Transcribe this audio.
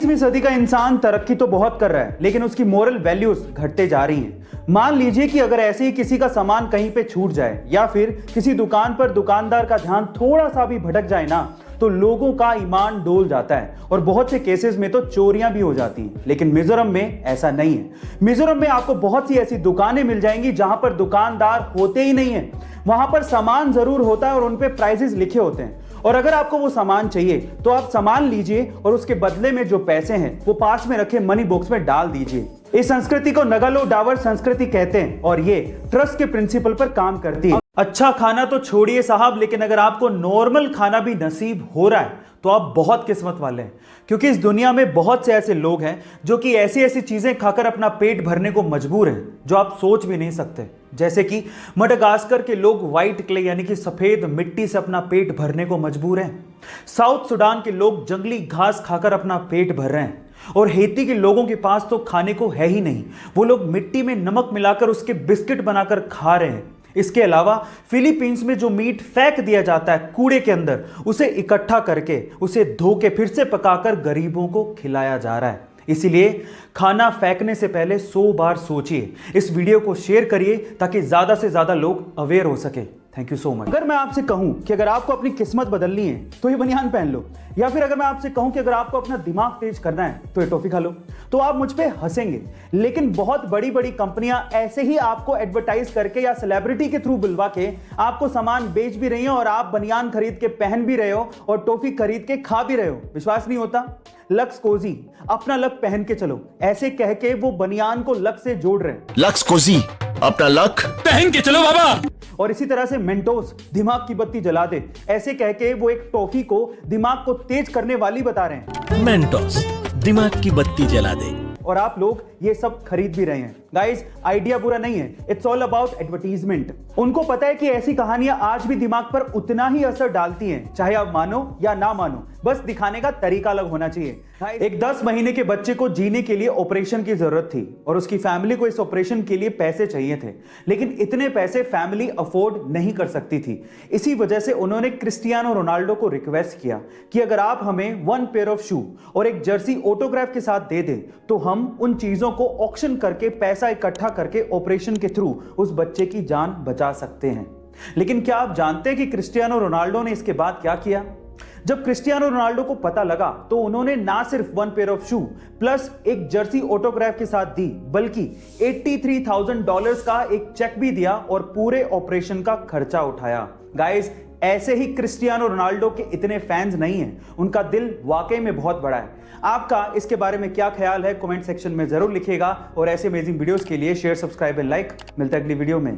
20वीं सदी का इंसान तरक्की तो बहुत कर रहा है, लेकिन उसकी मोरल वैल्यूज घटते जा रही हैं। मान लीजिए कि अगर ऐसे ही किसी का सामान कहीं पे छूट जाए या फिर किसी दुकान पर दुकानदार का ध्यान थोड़ा सा भी भटक जाए ना, तो लोगों का ईमान डोल जाता है और बहुत से केसेस में तो चोरियां भी हो जाती हैं। लेकिन मिजोरम में ऐसा नहीं है। मिजोरम में आपको बहुत सी ऐसी दुकानें मिल जाएंगी जहां पर दुकानदार होते ही नहीं है। वहां पर सामान जरूर होता है और उन पे प्राइसेस लिखे होते हैं, और अगर आपको वो सामान चाहिए तो आप सामान लीजिए और उसके बदले में जो पैसे हैं वो पास में रखे मनी बॉक्स में डाल दीजिए। इस संस्कृति को नगालो डावर संस्कृति कहते हैं और ये ट्रस्ट के प्रिंसिपल पर काम करती है। अच्छा खाना तो छोड़िए साहब, लेकिन अगर आपको नॉर्मल खाना भी नसीब हो रहा है तो आप बहुत किस्मत वाले हैं, क्योंकि इस दुनिया में बहुत से ऐसे लोग हैं जो कि ऐसी ऐसी चीजें खाकर अपना पेट भरने को मजबूर हैं जो आप सोच भी नहीं सकते। जैसे कि मडागास्कर के लोग व्हाइट क्ले यानी कि सफेद मिट्टी से अपना पेट भरने को मजबूर हैं। साउथ सुडान के लोग जंगली घास खाकर अपना पेट भर रहे हैं, और हेती के लोगों के पास तो खाने को है ही नहीं। वो लोग मिट्टी में नमक मिलाकर उसके बिस्किट बनाकर खा रहे हैं। इसके अलावा फिलीपींस में जो मीट फेंक दिया जाता है कूड़े के अंदर, उसे इकट्ठा करके उसे धो के फिर से पकाकर गरीबों को खिलाया जा रहा है। इसीलिए खाना फेंकने से पहले 100 बार सोचिए। इस वीडियो को शेयर करिए ताकि ज्यादा से ज्यादा लोग अवेयर हो सके। Thank you so much. अगर मैं आपसे कहूं कि अगर आपको अपनी किस्मत बदलनी है तो ये बनियान पहन लो, या फिर अगर मैं आपसे कहूं कि अगर आपको अपना दिमाग तेज करना है तो ये टॉफी खा लो, तो आप मुझ पे हंसेंगे। लेकिन बहुत बड़ी बड़ी कंपनियां ऐसे ही आपको एडवर्टाइज करके या सेलिब्रिटी के थ्रू बुलवा के आपको सामान बेच भी रही हो, और आप बनियान खरीद के पहन भी रहे हो और टॉफी खरीद के खा भी रहे हो। विश्वास नहीं होता? लक्स कोजी, अपना लक पहन के चलो, ऐसे कह के वो बनियान को लक से जोड़ रहे हैं। लक्स कोजी, अपना लक पहन के चलो बाबा। और इसी तरह से मेंटोस, दिमाग की बत्ती जला दे, ऐसे कह के वो एक टॉफी को दिमाग को तेज करने वाली बता रहे हैं। मेंटोस, दिमाग की बत्ती जला दे। और आप लोग ये सब खरीद भी रहे हैं। गाइस, आइडिया बुरा नहीं है, इट्स ऑल अबाउट एडवर्टीजमेंट। उनको पता है कि ऐसी कहानियां आज भी दिमाग पर उतना ही असर डालती हैं, चाहे आप मानो या ना मानो, बस दिखाने का तरीका अलग होना चाहिए। एक 10 महीने के बच्चे को जीने के लिए ऑपरेशन की जरूरत थी और उसकी फैमिली को इस ऑपरेशन के लिए पैसे चाहिए थे, लेकिन इतने पैसे फैमिली अफोर्ड नहीं कर सकती थी। इसी वजह से उन्होंने क्रिस्टियानो रोनाल्डो को रिक्वेस्ट किया कि अगर आप हमें 1 पेयर ऑफ शू और एक जर्सी ऑटोग्राफ के साथ दे दें तो हम उन चीजों को ऑक्शन करके पैसा इकट्ठा करके ऑपरेशन के थ्रू उस बच्चे की जान बचा सकते हैं। लेकिन क्या आप जानते हैं कि क्रिस्टियानो रोनाल्डो ने इसके बाद क्या किया? जब क्रिस्टियानो रोनाल्डो को पता लगा तो उन्होंने ना सिर्फ 1 पेयर ऑफ शू प्लस एक जर्सी ऑटोग्राफ के साथ दी, बल्कि $83,000 का एक चेक भी दिया और पूरे ऑपरेशन का खर्चा उठाया। गाइस, ऐसे ही क्रिस्टियानो रोनाल्डो के इतने फैंस नहीं हैं, उनका दिल वाकई में बहुत बड़ा है। आपका इसके बारे में क्या ख्याल है कमेंट सेक्शन में जरूर लिखिएगा, और ऐसे अमेजिंग वीडियोस के लिए शेयर, सब्सक्राइब एंड लाइक। मिलता है अगली वीडियो में।